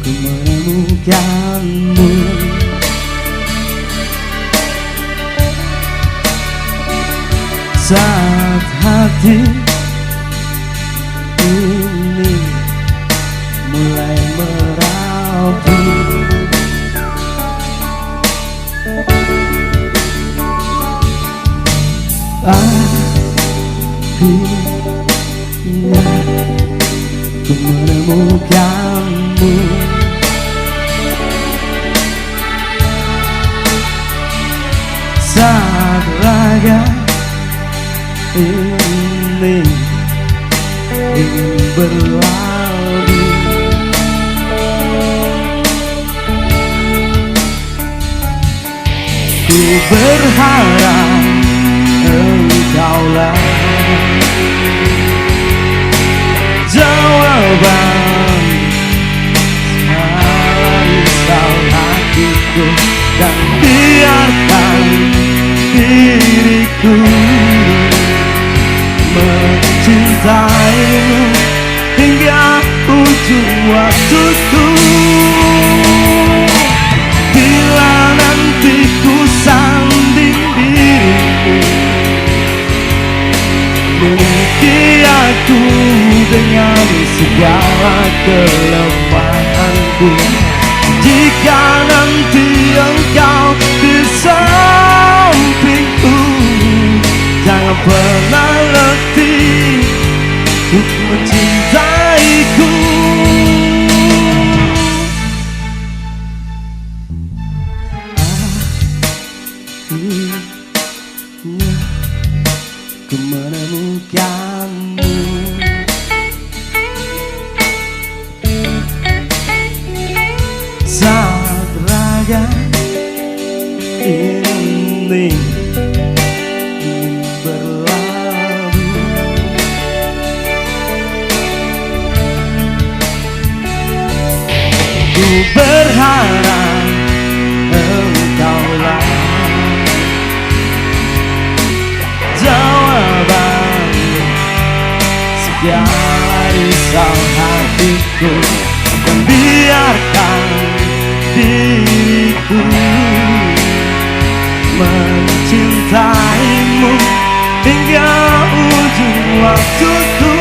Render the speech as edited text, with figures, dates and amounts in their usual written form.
ku menemukanmu. Saat hati ini mulai merapi, akhirnya ku menemukanmu. Saat raga ini ingin berlari, ku berharap engkaulah jawaban segala risau hatiku, dan biarkan diriku mencintaimu hingga ujung waktuku. Bila nanti ku sanding dirimu, miliki aku dengan segala kelemahanku. Jika nanti engkau di sampingku, jangan pernah letih untuk mencintaiku. Akhirnya ku menemukanmu. Saat raga ini berlalu, ku berharap engkaulah jawaban segala risau hatiku, dan biarkan diriku mencintaimu hingga ujung waktuku.